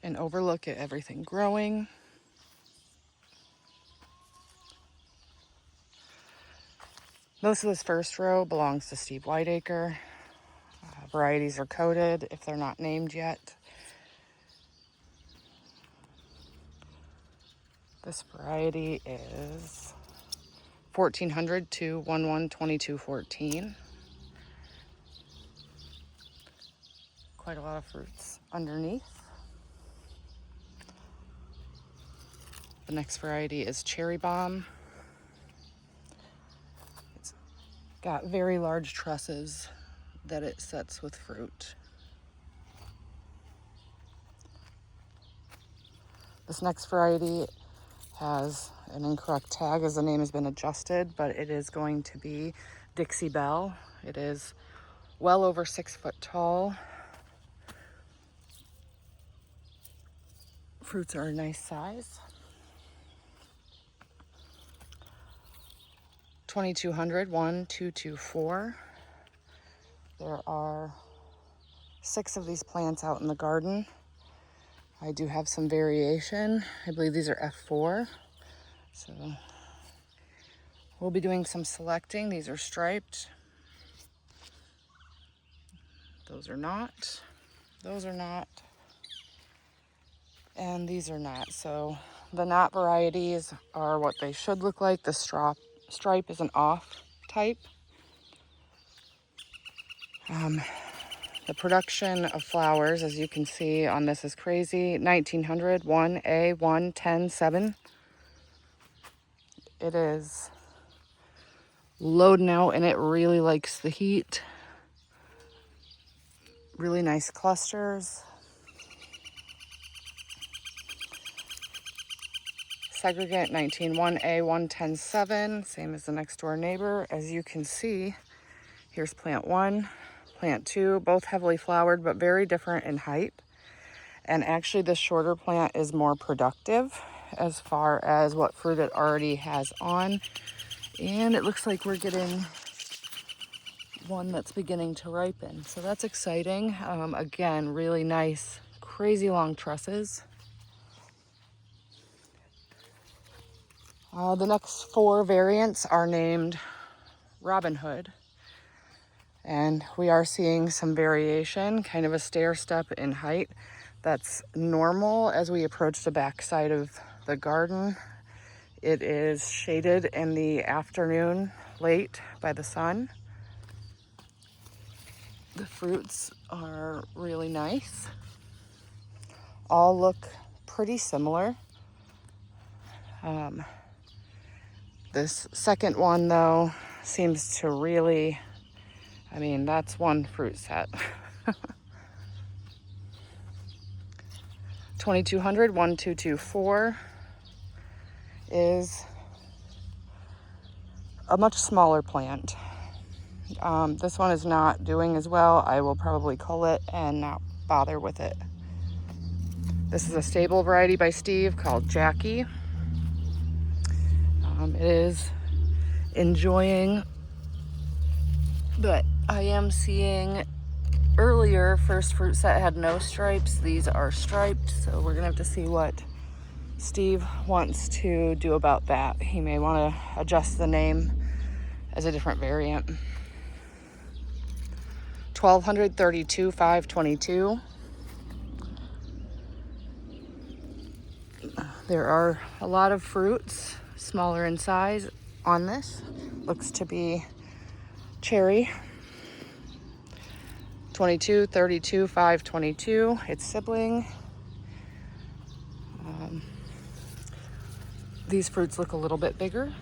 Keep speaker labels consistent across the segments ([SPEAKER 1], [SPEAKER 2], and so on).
[SPEAKER 1] an overlook at everything growing. Most of this first row belongs to Steve Whiteacre. Varieties are coded if they're not named yet. This variety is 1400 to 112214. Quite a lot of fruits underneath. The next variety is Cherry Bomb. It's got very large trusses that it sets with fruit. This next variety has an incorrect tag as the name has been adjusted, but it is going to be Dixie Belle. It is well over 6 foot tall. Fruits are a nice size. 2200 1224. There are 6 of these plants out in the garden. I do have some variation. I believe these are F4. So we'll be doing some selecting. These are striped. Those are not. Those are not. And these are not. So the not varieties are what they should look like. The stripe is an off type. The production of flowers, as you can see on this, is crazy. 1900, 1A, 1, 10, 7. It is loading out and it really likes the heat. Really nice clusters. Segregate 19, 1A, 1, 10, 7. Same as the next door neighbor. As you can see, here's plant 1. Plant 2, both heavily flowered, but very different in height. And actually this shorter plant is more productive as far as what fruit it already has on. And it looks like we're getting one that's beginning to ripen. So that's exciting. Again, really nice, crazy long trusses. The next 4 variants are named Robin Hood. And we are seeing some variation, kind of a stair step in height. That's normal as we approach the back side of the garden. It is shaded in the afternoon late by the sun. The fruits are really nice. All look pretty similar. This second one though seems to really, I mean, that's one fruit set. 2200 1224 is a much smaller plant. This one is not doing as well. I will probably cull it and not bother with it. This is a stable variety by Steve called Jackie. It is enjoying, but I am seeing earlier first fruit set had no stripes. These are striped, so we're gonna have to see what Steve wants to do about that. He may want to adjust the name as a different variant. 1200 32 522. There are a lot of fruits, smaller in size on this. Looks to be cherry. 22 32 522. Its sibling. These fruits look a little bit bigger.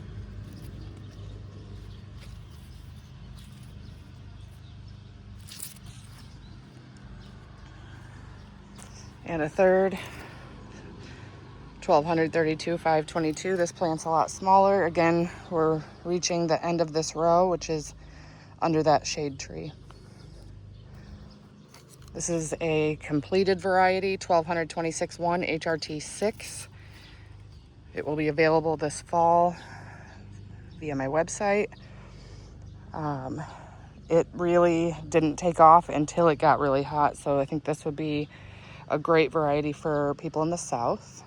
[SPEAKER 1] And a third, 1200 32 522. This plant's a lot smaller. Again, we're reaching the end of this row, which is under that shade tree. This is a completed variety, 1226 1 HRT 6. It will be available this fall via my website. It really didn't take off until it got really hot, so I think this would be a great variety for people in the South.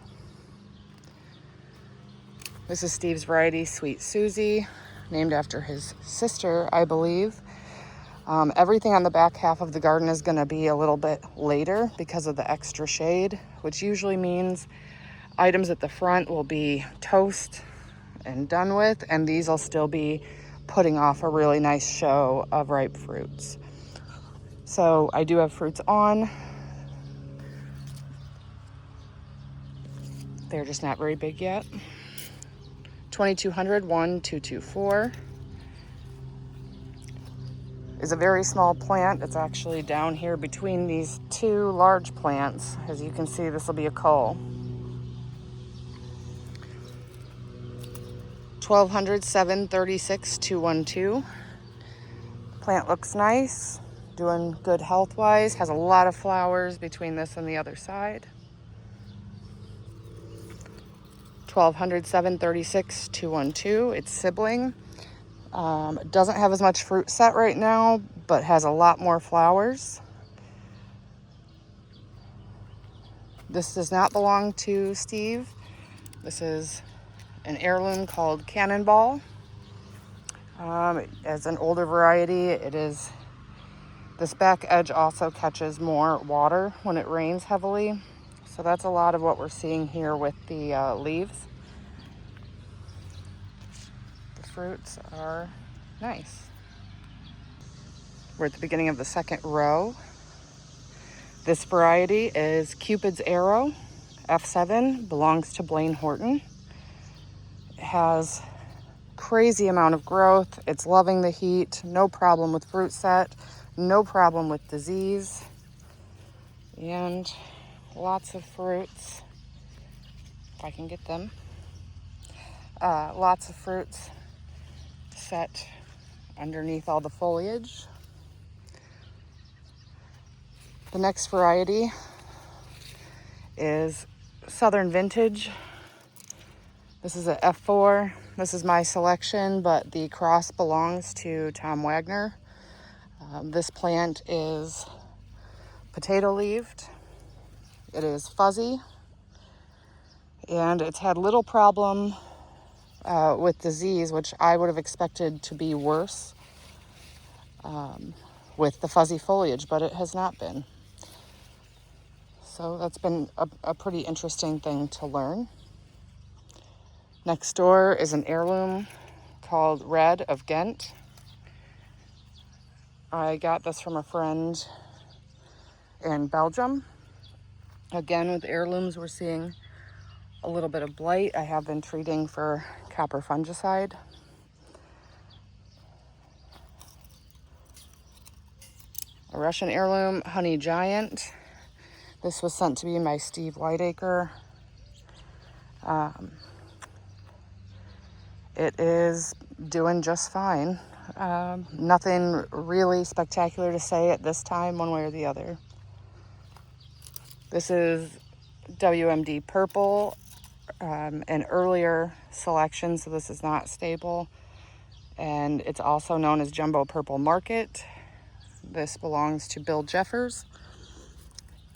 [SPEAKER 1] This is Steve's variety, Sweet Susie, named after his sister, I believe. Everything on the back half of the garden is going to be a little bit later because of the extra shade, which usually means items at the front will be toast and done with, and these will still be putting off a really nice show of ripe fruits. So I do have fruits on. They're just not very big yet. 2200 1224 is a very small plant. It's actually down here between these two large plants. As you can see, this will be a cull. 1200 736 212. Plant looks nice, doing good health-wise, has a lot of flowers between this and the other side. 1200 736 212. It's sibling. It doesn't have as much fruit set right now, but has a lot more flowers. This does not belong to Steve. This is an heirloom called Cannonball. As an older variety, this back edge also catches more water when it rains heavily. So that's a lot of what we're seeing here with the leaves. The fruits are nice. We're at the beginning of the second row. This variety is Cupid's Arrow, F7, belongs to Blaine Horton. It has crazy amount of growth. It's loving the heat, no problem with fruit set, no problem with disease, and lots of fruits, if I can get them. Lots of fruits set underneath all the foliage. The next variety is Southern Vintage. This is a F4. This is my selection, but the cross belongs to Tom Wagner. This plant is potato-leaved. It is fuzzy, and it's had little problem with disease, which I would have expected to be worse with the fuzzy foliage, but it has not been. So that's been a pretty interesting thing to learn. Next door is an heirloom called Red of Ghent. I got this from a friend in Belgium. Again, with heirlooms, we're seeing a little bit of blight. I have been treating for copper fungicide. A Russian heirloom, Honey Giant. This was sent to me by Steve Whiteacre. It is doing just fine. Nothing really spectacular to say at this time, one way or the other. This is WMD Purple, an earlier selection, so this is not stable. And it's also known as Jumbo Purple Market. This belongs to Bill Jeffers.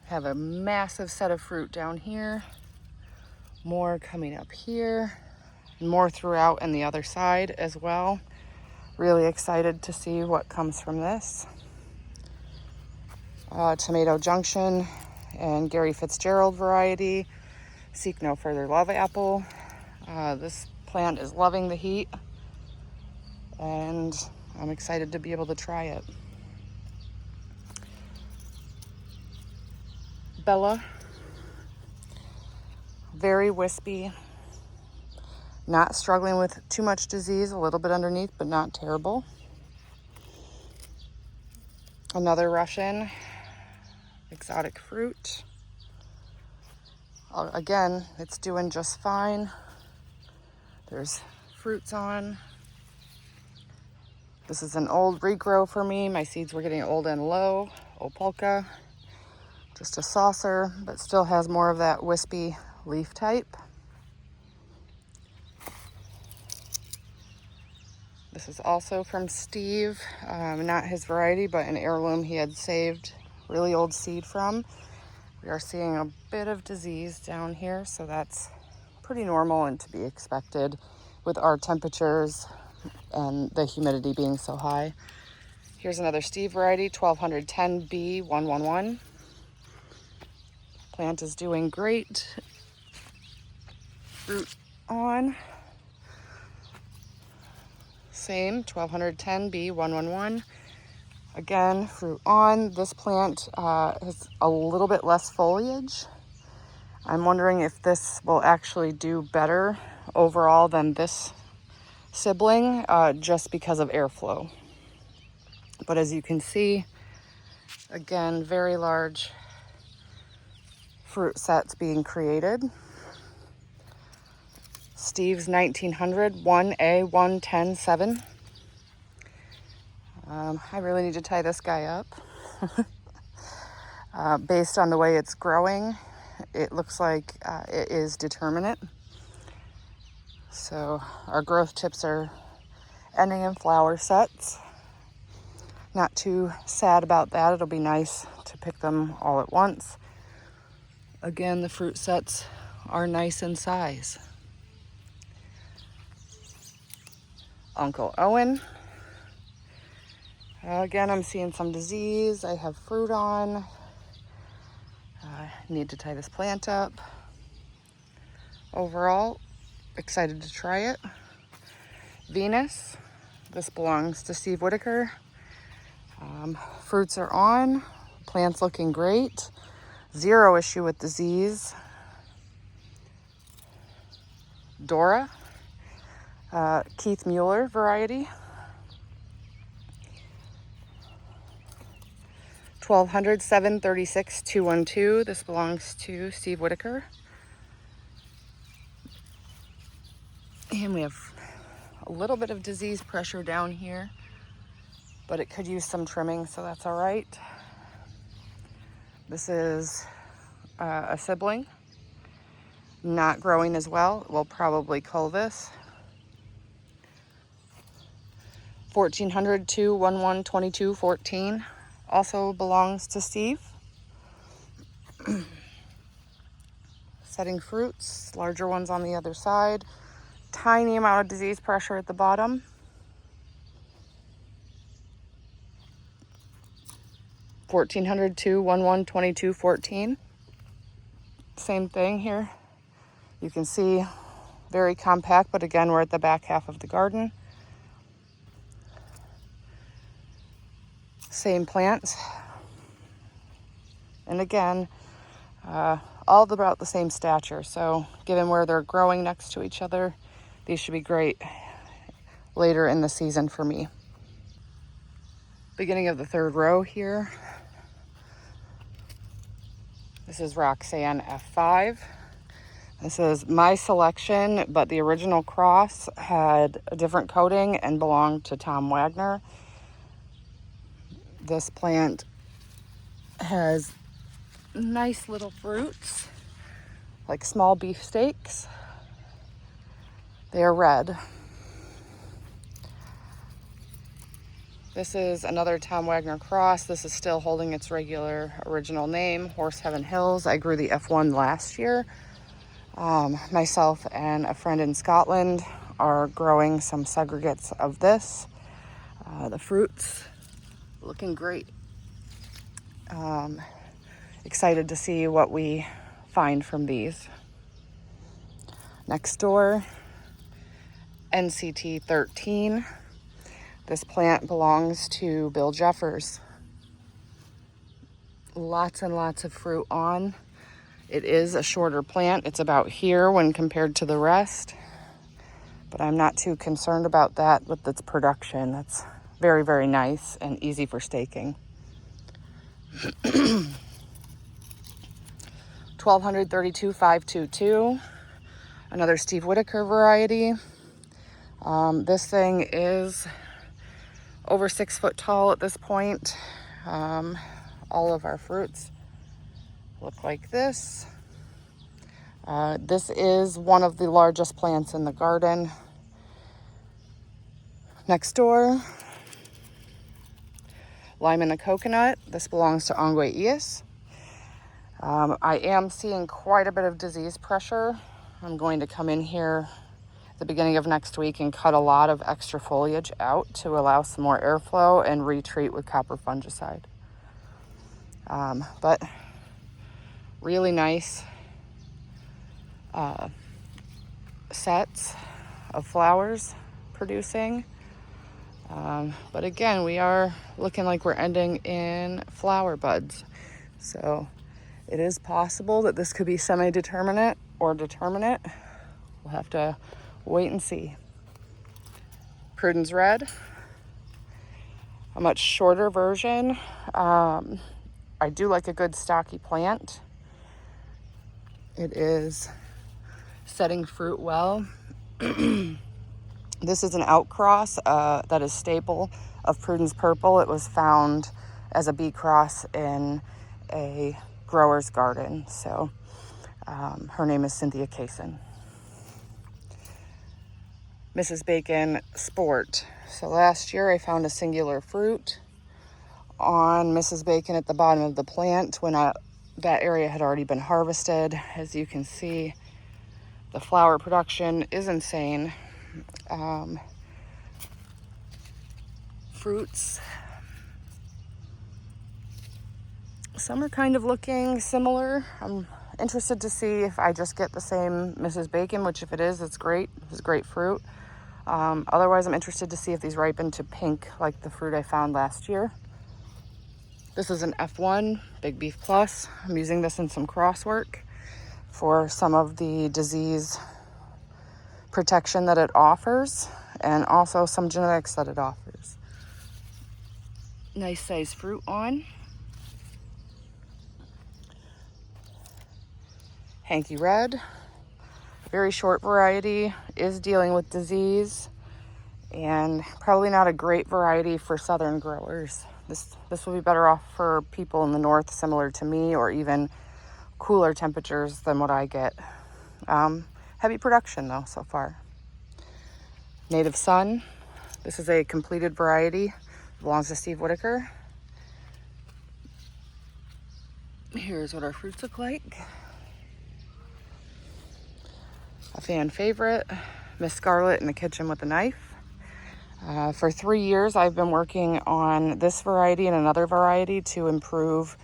[SPEAKER 1] Have a massive set of fruit down here. More coming up here. More throughout on the other side as well. Really excited to see what comes from this. Tomato Junction and Gary Fitzgerald variety. Seek No Further Love Apple. This plant is loving the heat, and I'm excited to be able to try it. Bella. Very wispy. Not struggling with too much disease, a little bit underneath, but not terrible. Another Russian, exotic fruit. Again, it's doing just fine. There's fruits on. This is an old regrow for me. My seeds were getting old and low. Opolka, just a saucer, but still has more of that wispy leaf type. This is also from Steve, not his variety, but an heirloom he had saved really old seed from. We are seeing a bit of disease down here, so that's pretty normal and to be expected with our temperatures and the humidity being so high. Here's another Steve variety, 1210B111. Plant is doing great. Fruit on. Same, 1210B111. Again, fruit on. This plant has a little bit less foliage. I'm wondering if this will actually do better overall than this sibling, just because of airflow. But as you can see, again, very large fruit sets being created. Steve's 1900 1A1107. I really need to tie this guy up. Based on the way it's growing, it looks like it is determinate. So our growth tips are ending in flower sets. Not too sad about that. It'll be nice to pick them all at once. Again, the fruit sets are nice in size. Uncle Owen. Again, I'm seeing some disease. I have fruit on. Need to tie this plant up. Overall, excited to try it. Venus. This belongs to Steve Whitaker. Fruits are on. Plant's looking great. Zero issue with disease. Dora. Keith Mueller variety. 1200 736 212. This belongs to Steve Whitaker. And we have a little bit of disease pressure down here, but it could use some trimming, so that's all right. This is a sibling, not growing as well. We'll probably cull this. 1400 211 2214 also belongs to Steve. Setting fruits, larger ones on the other side. Tiny amount of disease pressure at the bottom. $1,400 211 2214. Same thing here. You can see very compact, but again, we're at the back half of the garden. Same plants. And again, all about the same stature. So given where they're growing next to each other, these should be great later in the season for me. Beginning of the third row here. This is Roxanne F5. This is my selection, but the original cross had a different coating and belonged to Tom Wagner. This plant has nice little fruits, like small beefsteaks. They are red. This is another Tom Wagner cross. This is still holding its regular original name, Horse Heaven Hills. I grew the F1 last year. Myself and a friend in Scotland are growing some segregates of this. The fruits looking great. Excited to see what we find from these. Next door, NCT 13. This plant belongs to Bill Jeffers. Lots and lots of fruit on. It is a shorter plant. It's about here when compared to the rest, but I'm not too concerned about that with its production. That's very, very nice and easy for staking. 1232 522, another Steve Whitaker variety. This thing is over 6 foot tall at this point. All of our fruits look like this. This is one of the largest plants in the garden. Next door, lime and a coconut. This belongs to Angue Ias. I am seeing quite a bit of disease pressure. I'm going to come in here at the beginning of next week and cut a lot of extra foliage out to allow some more airflow and retreat with copper fungicide. But really nice sets of flowers producing. But again, we are looking like we're ending in flower buds. So it is possible that this could be semi-determinate or determinate. We'll have to wait and see. Prudence Red, a much shorter version. I do like a good stocky plant. It is setting fruit well. This is an outcross that is staple of Prudence Purple. It was found as a bee cross in a grower's garden. So her name is Cynthia Kaysen. Mrs. Bacon Sport. So last year I found a singular fruit on Mrs. Bacon at the bottom of the plant when that area had already been harvested. As you can see, the flower production is insane. Fruits, some are kind of looking similar. I'm interested to see if I just get the same Mrs. Bacon, which if it is, it's great. It's great fruit. Otherwise, I'm interested to see if these ripen to pink like the fruit I found last year. This is an F1 Big Beef Plus. I'm using this in some crosswork for some of the disease protection that it offers and also some genetics that it offers. Nice size fruit on. Hanky Red, very short variety, is dealing with disease and probably not a great variety for southern growers. This will be better off for people in the north similar to me, or even cooler temperatures than what I get. Heavy production though so far. Native Sun, this is a completed variety, belongs to Steve Whitaker. Here's what our fruits look like. A fan favorite, Miss Scarlet in the Kitchen with a Knife. For 3 years, I've been working on this variety and another variety to improve,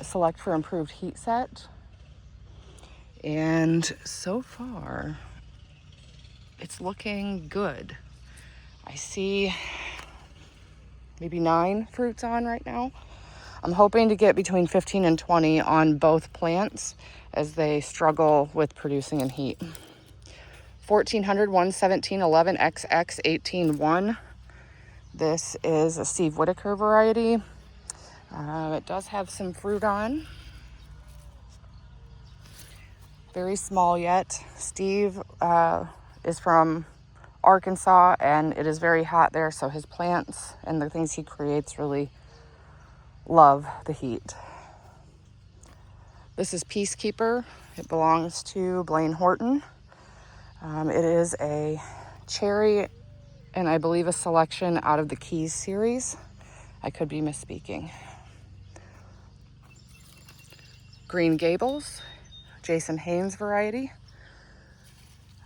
[SPEAKER 1] select for improved heat set. And so far, it's looking good. I see maybe 9 fruits on right now. I'm hoping to get between 15 and 20 on both plants as they struggle with producing in heat. 1400, 117, 11, XX, 18, 1. This is a Steve Whitaker variety. It does have some fruit on. Very small yet. Steve is from Arkansas and it is very hot there, so his plants and the things he creates really love the heat. This is Peacekeeper. It belongs to Blaine Horton. It is a cherry and I believe a selection out of the Keys series. I could be misspeaking. Green Gables, Jason Haynes variety.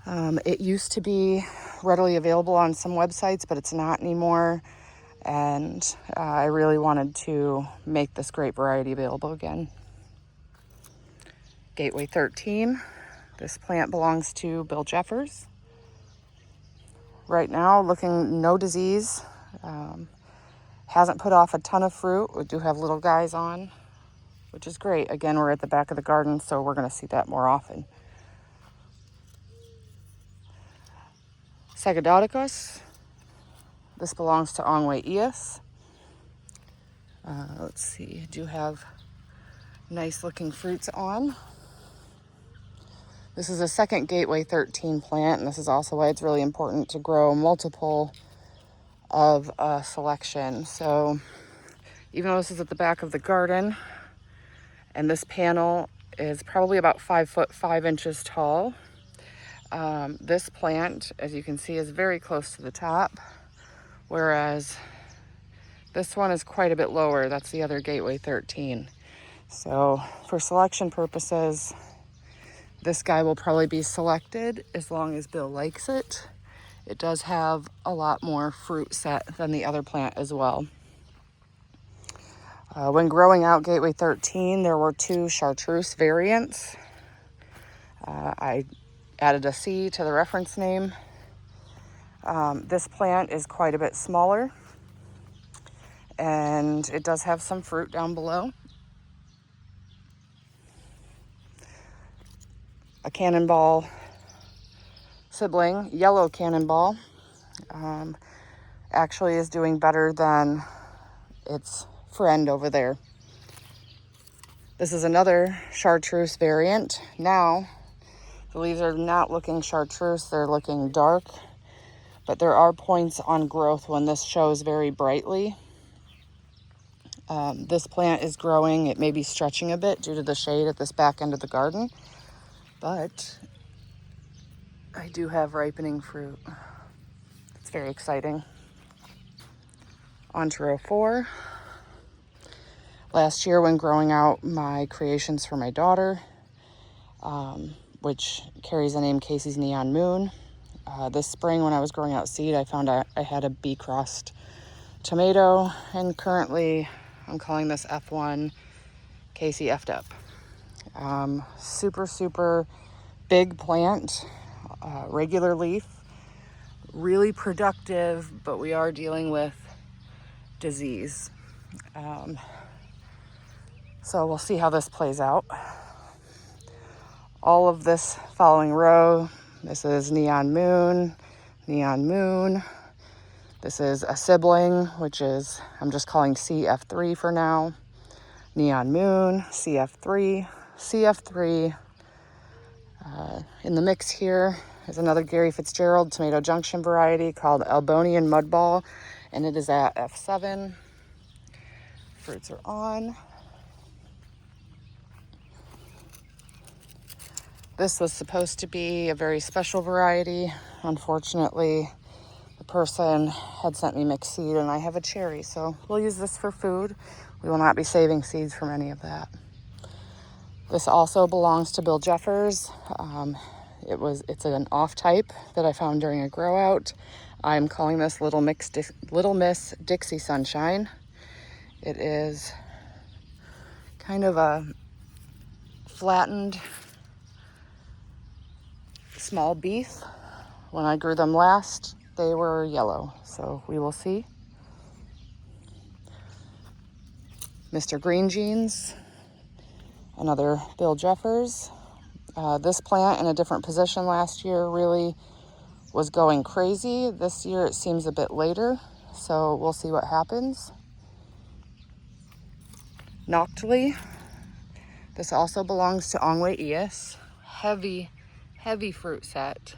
[SPEAKER 1] It used to be readily available on some websites, but it's not anymore. And I really wanted to make this great variety available again. Gateway 13. This plant belongs to Bill Jeffers. Right now, looking no disease. Hasn't put off a ton of fruit. We do have little guys on, which is great. Again, we're at the back of the garden, so we're going to see that more often. Sagadodicus. This belongs to Ongwe Eos. Let's see, I do have nice looking fruits on. This is a second Gateway 13 plant, and this is also why it's really important to grow multiple of a selection. So even though this is at the back of the garden, and this panel is probably about 5 foot 5 inches tall, this plant, as you can see, is very close to the top, whereas this one is quite a bit lower. That's the other Gateway 13. So for selection purposes, this guy will probably be selected as long as Bill likes it. It does have a lot more fruit set than the other plant as well. When growing out Gateway 13, there were 2 chartreuse variants. I added a C to the reference name. This plant is quite a bit smaller, and it does have some fruit down below. A Cannonball sibling, Yellow Cannonball, actually is doing better than its friend over there. This is another chartreuse variant. Now, the leaves are not looking chartreuse, they're looking dark, but there are points on growth when this shows very brightly. This plant is growing. It may be stretching a bit due to the shade at this back end of the garden, but I do have ripening fruit. It's very exciting. On to row 4. Last year when growing out my creations for my daughter, which carries the name Casey's Neon Moon, this spring when I was growing out seed, I found I had a bee-crossed tomato, and currently I'm calling this F1 Casey F'd Up. Super big plant, regular leaf, really productive, but we are dealing with disease. So we'll see how this plays out. All of this following row, this is Neon Moon, Neon Moon. This is a sibling, which is, I'm just calling CF3 for now. Neon Moon, CF3, CF3. In the mix here is another Gary Fitzgerald Tomato Junction variety called Albonian Mudball, and it is at F7. Fruits are on. This was supposed to be a very special variety. Unfortunately, the person had sent me mixed seed and I have a cherry, so we'll use this for food. We will not be saving seeds from any of that. This also belongs to Bill Jeffers. It's an off type that I found during a grow out. I'm calling this Little Miss Dixie Sunshine. It is kind of a flattened small beef. When I grew them last, they were yellow, so we will see. Mr. Green Jeans, another Bill Jeffers. This plant in a different position last year really was going crazy. This year it seems a bit later, so we'll see what happens. Noctily. This also belongs to Ongwe Eas. Heavy fruit set.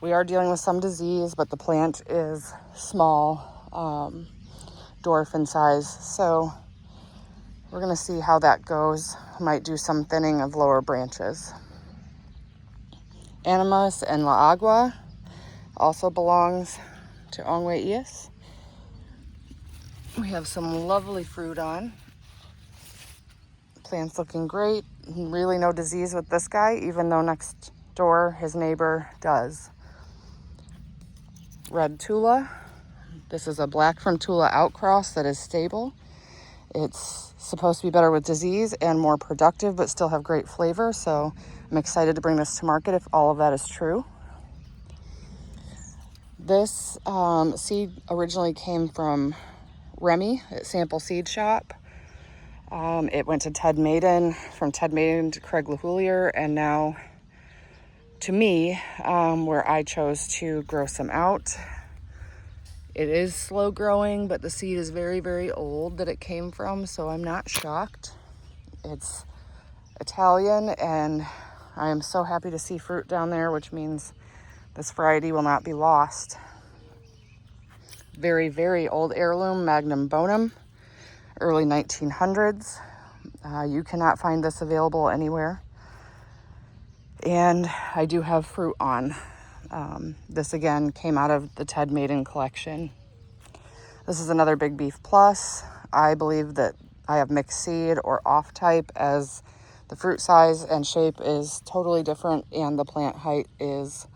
[SPEAKER 1] We are dealing with some disease, but the plant is small, dwarf in size, so we're going to see how that goes. Might do some thinning of lower branches. Animas and La Agua also belongs to Ongwe Eas. We have some lovely fruit on. Plant's looking great. Really no disease with this guy, even though next door his neighbor does. Red Tula. This is a black from Tula outcross that is stable. It's supposed to be better with disease and more productive, but still have great flavor. So I'm excited to bring this to market if all of that is true. This seed originally came from Remy at Sample Seed Shop. It went to Ted Maiden, from Ted Maiden to Craig LaHoulier, and now to me, where I chose to grow some out. It is slow growing, but the seed is very old that it came from, so I'm not shocked. It's Italian, and I am so happy to see fruit down there, which means this variety will not be lost. Very old heirloom, Magnum Bonum, early 1900s. You cannot find this available anywhere. And I do have fruit on. This again came out of the Ted Maiden collection. This is another Big Beef Plus. I believe that I have mixed seed or off type, as the fruit size and shape is totally different and the plant height is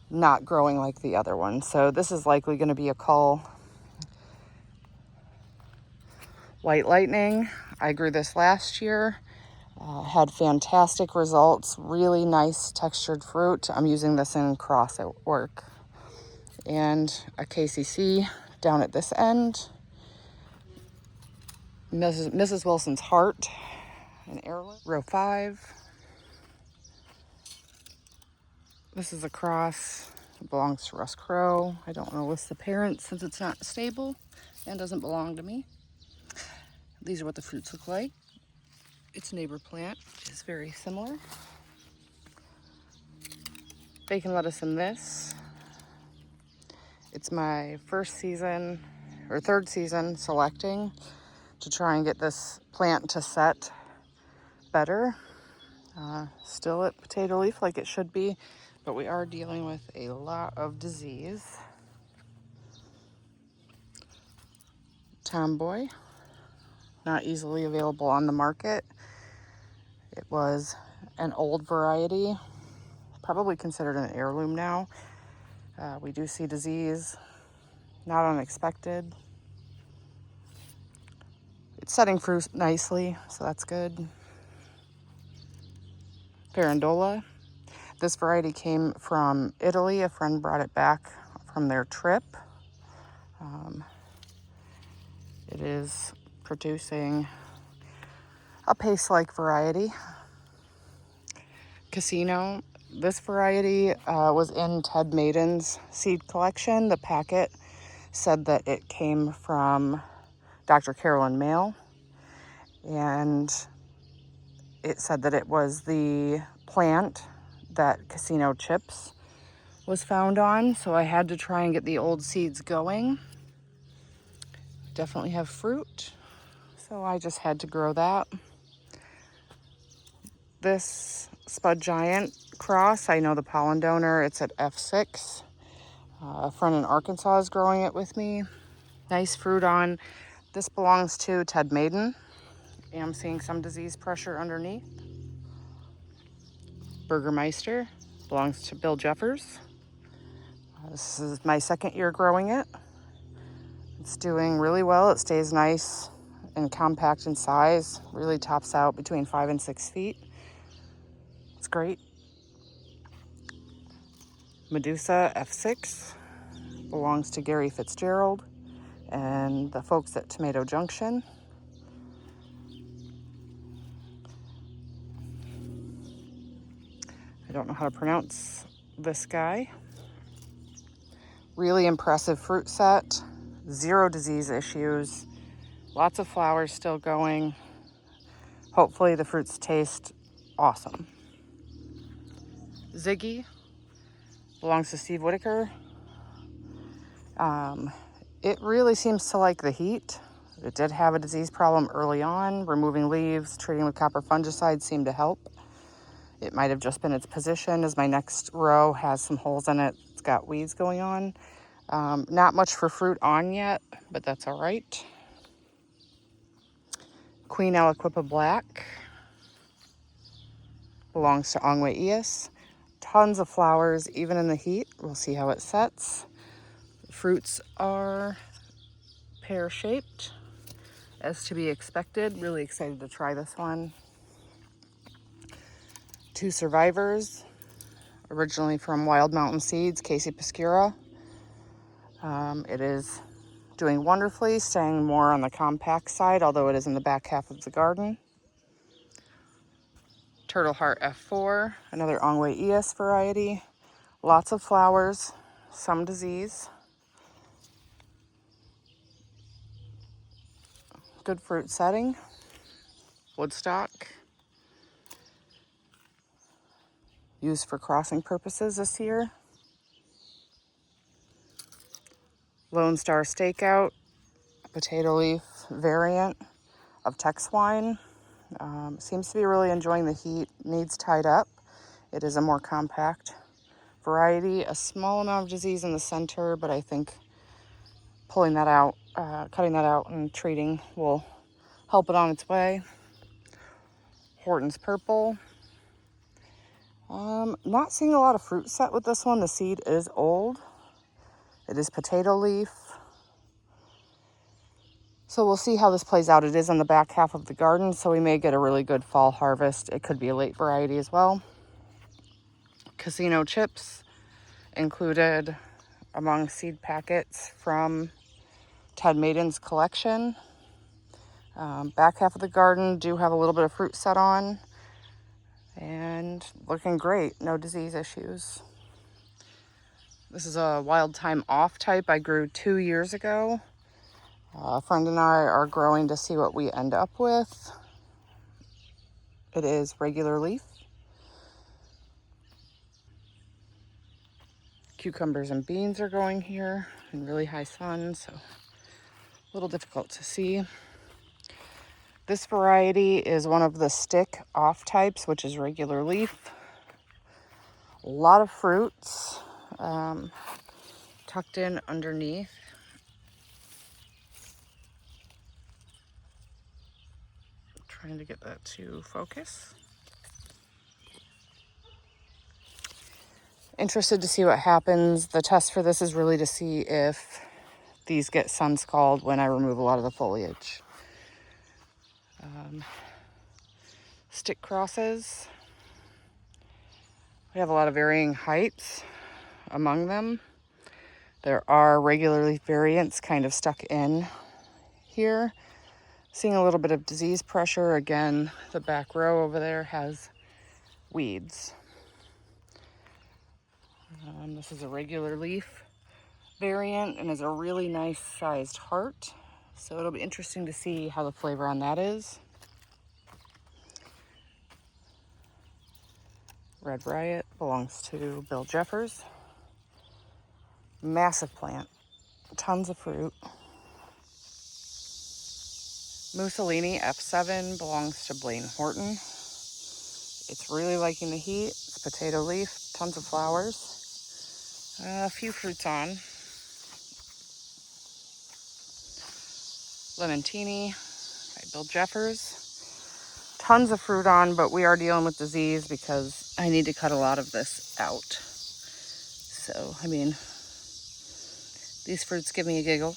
[SPEAKER 1] not growing like the other one. So this is likely going to be a cull. White Lightning, I grew this last year, had fantastic results, really nice textured fruit. I'm using this in cross at work. And a KCC down at this end. Mrs. Wilson's Heart, an heirloom. Row 5. This is a cross. It belongs to Russ Crowe. I don't want to list the parents since it's not stable and doesn't belong to me. These are what the fruits look like. Its neighbor plant is very similar. Bacon lettuce in this. It's my first season or third season selecting to try and get this plant to set better. Still at potato leaf like it should be, but we are dealing with a lot of disease. Tomboy, not easily available on the market. It was an old variety, probably considered an heirloom now. We do see disease, not unexpected. It's setting fruit nicely, so that's good. Farandola. This variety came from Italy. A friend brought it back from their trip. It is producing a paste-like variety. Casino. This variety was in Ted Maiden's seed collection. The packet said that it came from Dr. Carolyn Mail, and it said that it was the plant that Casino Chips was found on, so I had to try and get the old seeds going. Definitely have fruit, so I just had to grow that. This Spud Giant cross, I know the pollen donor, it's at F6. A friend in Arkansas is growing it with me. Nice fruit on. This belongs to Ted Maiden. I'm seeing some disease pressure underneath. Burgermeister belongs to Bill Jeffers. This is my second year growing it. It's doing really well. It stays nice and compact in size. Really tops out between 5 and 6 feet. It's great. Medusa F6 belongs to Gary Fitzgerald and the folks at Tomato Junction. I don't know how to pronounce this guy. Really impressive fruit set. 0 disease issues. Lots of flowers still going. Hopefully the fruits taste awesome. Ziggy belongs to Steve Whitaker. It really seems to like the heat. It did have a disease problem early on. Removing leaves, treating with copper fungicide seemed to help. It might have just been its position, as my next row has some holes in it. It's got weeds going on. Not much for fruit on yet, but that's all right. Queen Aliquippa Black belongs to Ongwe Eas. Tons of flowers, even in the heat. We'll see how it sets. Fruits are pear-shaped, as to be expected. Really excited to try this one. 2 survivors, originally from Wild Mountain Seeds, Casey Pascura. It is doing wonderfully, staying more on the compact side, although it is in the back half of the garden. Turtle Heart F4, another Ongwe Eas variety. Lots of flowers, some disease. Good fruit setting. Woodstock. Used for crossing purposes this year. Lone Star Stakeout, potato leaf variant of Tex Wine. Seems to be really enjoying the heat. Needs tied up. It is a more compact variety. A small amount of disease in the center, but I think pulling that out, cutting that out and treating will help it on its way. Horton's Purple. Not seeing a lot of fruit set with this one. The seed is old. It is potato leaf. So we'll see how this plays out. It is on the back half of the garden, so we may get a really good fall harvest. It could be a late variety as well. Casino Chips included among seed packets from Ted Maiden's collection. Back half of the garden do have a little bit of fruit set on and looking great. No disease issues. This is a Wild Time Off type I grew 2 years ago. A friend and I are growing to see what we end up with. It is regular leaf. Cucumbers and beans are going here in really high sun, so a little difficult to see. This variety is one of the stick off types, which is regular leaf. A lot of fruits tucked in underneath. Trying to get that to focus. Interested to see what happens. The test for this is really to see if these get sun scald when I remove a lot of the foliage. Stick crosses. We have a lot of varying heights among them. There are regular leaf variants kind of stuck in here. Seeing a little bit of disease pressure. Again, the back row over there has weeds. This is a regular leaf variant and is a really nice sized heart. So it'll be interesting to see how the flavor on that is. Red Riot belongs to Bill Jeffers. Massive plant, tons of fruit. Mussolini F7 belongs to Blaine Horton. It's really liking the heat. It's potato leaf, tons of flowers. A few fruits on. Lemontini by Bill Jeffers. Tons of fruit on, but we are dealing with disease because I need to cut a lot of this out. So, I mean, these fruits give me a giggle.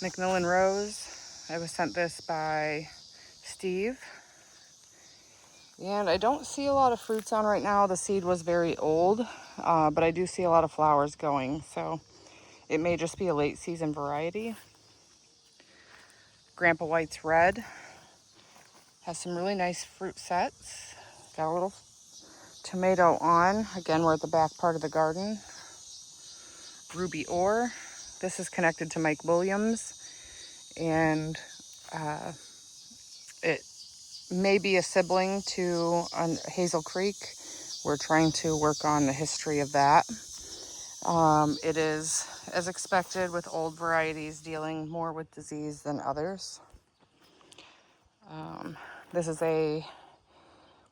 [SPEAKER 1] Macmillan Rose. I was sent this by Steve. And I don't see a lot of fruits on right now. The seed was very old, but I do see a lot of flowers going. So it may just be a late season variety. Grandpa White's Red has some really nice fruit sets. Got a little tomato on. Again, we're at the back part of the garden. Ruby Ore. This is connected to Mike Williams. And it may be a sibling to Hazel Creek. We're trying to work on the history of that. It is, as expected, with old varieties dealing more with disease than others. This is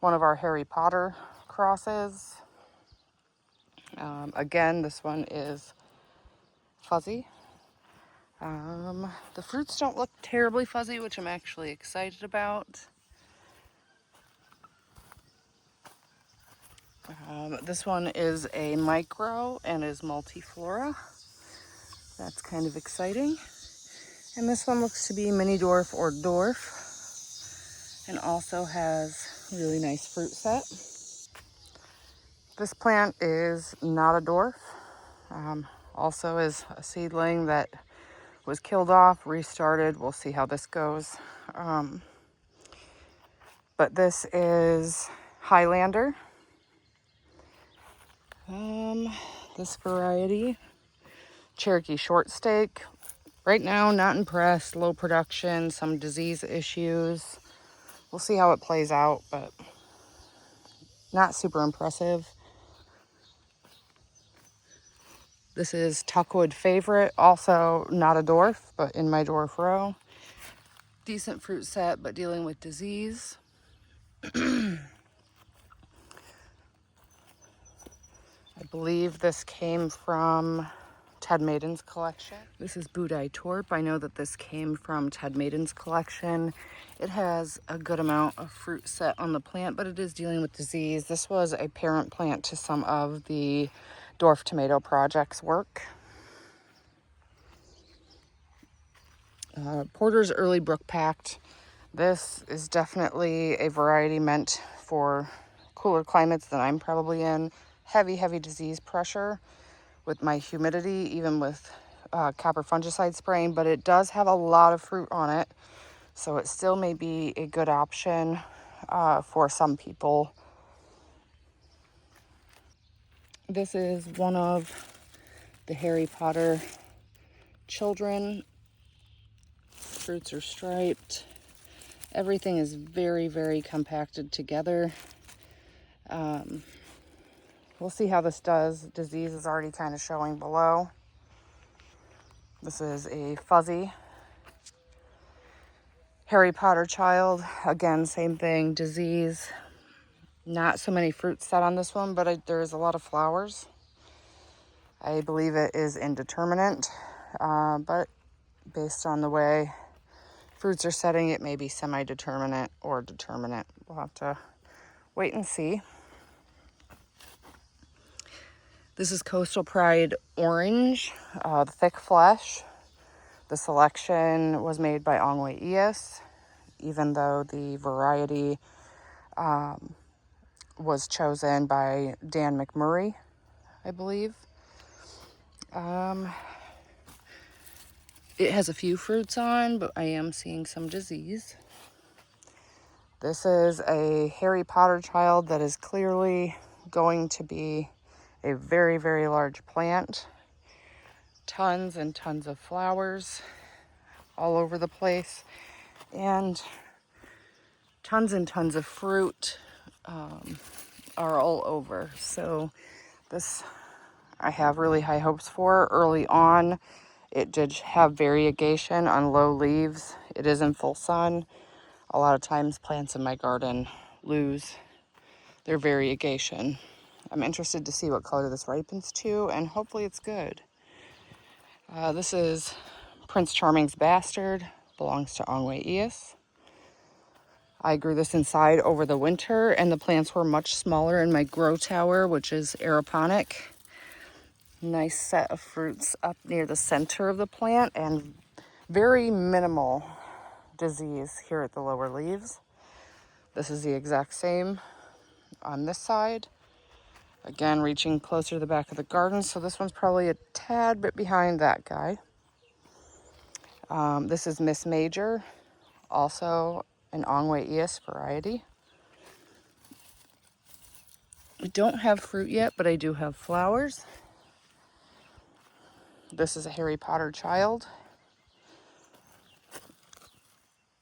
[SPEAKER 1] one of our Harry Potter crosses. Again, this one is fuzzy. The fruits don't look terribly fuzzy, which I'm actually excited about. This one is a micro and is multiflora. That's kind of exciting. And this one looks to be mini dwarf or dwarf and also has really nice fruit set. This plant is not a dwarf. Also is a seedling that was killed off, restarted. We'll see how this goes. But this is Highlander. This variety, Cherokee Short Steak. Right now, not impressed. Low production, some disease issues. We'll see how it plays out, but not super impressive. This is Tuckwood Favorite, also not a dwarf, but in my dwarf row. Decent fruit set, but dealing with disease. I believe this came from Ted Maiden's collection. This is Budai Torp. I know that this came from Ted Maiden's collection. It has a good amount of fruit set on the plant, but it is dealing with disease. This was a parent plant to some of the Dwarf Tomato Project's work. Porter's Early Brook Pact. This is definitely a variety meant for cooler climates than I'm probably in. Heavy disease pressure with my humidity, even with copper fungicide spraying, but it does have a lot of fruit on it, so it still may be a good option for some people. This is one of the Harry Potter children. Fruits are striped. Everything is very compacted together. We'll see how this does. Disease is already kind of showing below. This is a fuzzy Harry Potter child. Again, same thing, disease. Not so many fruits set on this one, but there's a lot of flowers. I believe it is indeterminate, but based on the way fruits are setting, it may be semi-determinate or determinate. We'll have to wait and see. This is Coastal Pride Orange, the thick flesh. The selection was made by Ongwe Ias, even though the variety was chosen by Dan McMurray, I believe. It has a few fruits on, but I am seeing some disease. This is a Harry Potter child that is clearly going to be a very large plant. Tons and tons of flowers all over the place, and tons and tons of fruit are all over. So this I have really high hopes for. Early on, it did have variegation on low leaves. It is in full sun. A lot of times plants in my garden lose their variegation. I'm interested to see what color this ripens to, and hopefully it's good. This is Prince Charming's Bastard, belongs to Ongwe Ias. I grew this inside over the winter, and the plants were much smaller in my grow tower, which is aeroponic. Nice set of fruits up near the center of the plant, and very minimal disease here at the lower leaves. This is the exact same on this side. Again, reaching closer to the back of the garden, so this one's probably a tad bit behind that guy. This is Miss Major, also an Ongwe Ias variety. I don't have fruit yet, but I do have flowers. This is a Harry Potter child.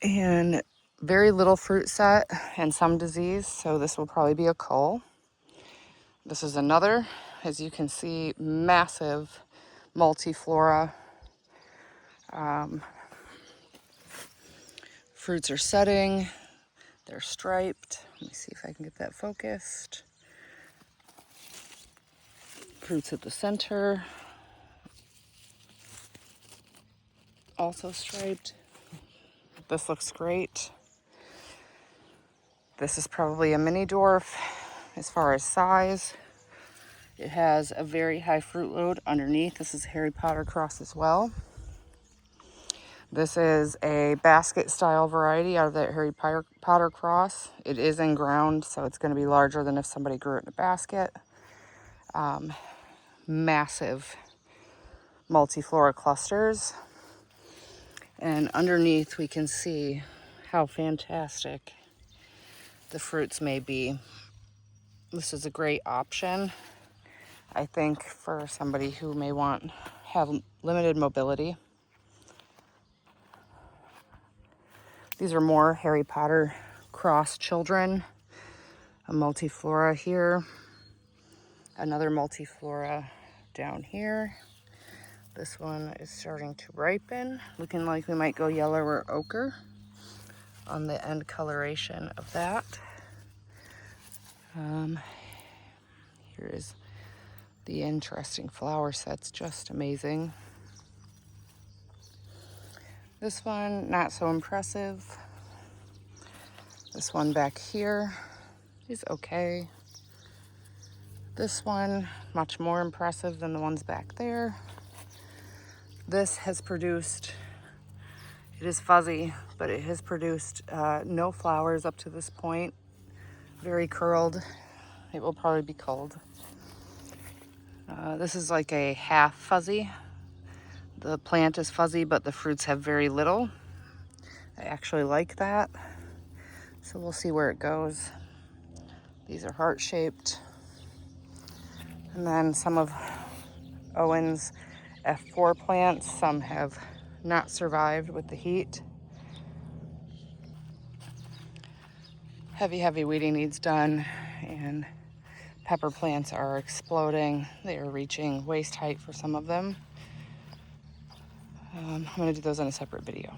[SPEAKER 1] And very little fruit set and some disease, so this will probably be a cull. This is another, as you can see, massive multiflora. Fruits are setting, they're striped. Let me see if I can get that focused. Fruits at the center, also striped. This looks great. This is probably a mini dwarf as far as size. It has a very high fruit load underneath. This is Harry Potter cross as well. This is a basket style variety out of that Harry Potter cross. It is in ground, so it's going to be larger than if somebody grew it in a basket. Massive multiflora clusters. And underneath we can see how fantastic the fruits may be. This is a great option, I think, for somebody who may have limited mobility. These are more Harry Potter cross children. A multiflora here. Another multiflora down here. This one is starting to ripen, looking like we might go yellow or ochre on the end coloration of that. Here is the interesting flower set's just amazing. This one, not so impressive. This one back here is okay. This one, much more impressive than the ones back there. This has produced, it is fuzzy, but it has produced no flowers up to this point. Very curled. It will probably be culled. This is like a half fuzzy. The plant is fuzzy, but the fruits have very little. I actually like that. So we'll see where it goes. These are heart-shaped. And then some of Owen's F4 plants, some have not survived with the heat. Heavy weeding needs done, and pepper plants are exploding. They are reaching waist height for some of them. I'm gonna do those in a separate video.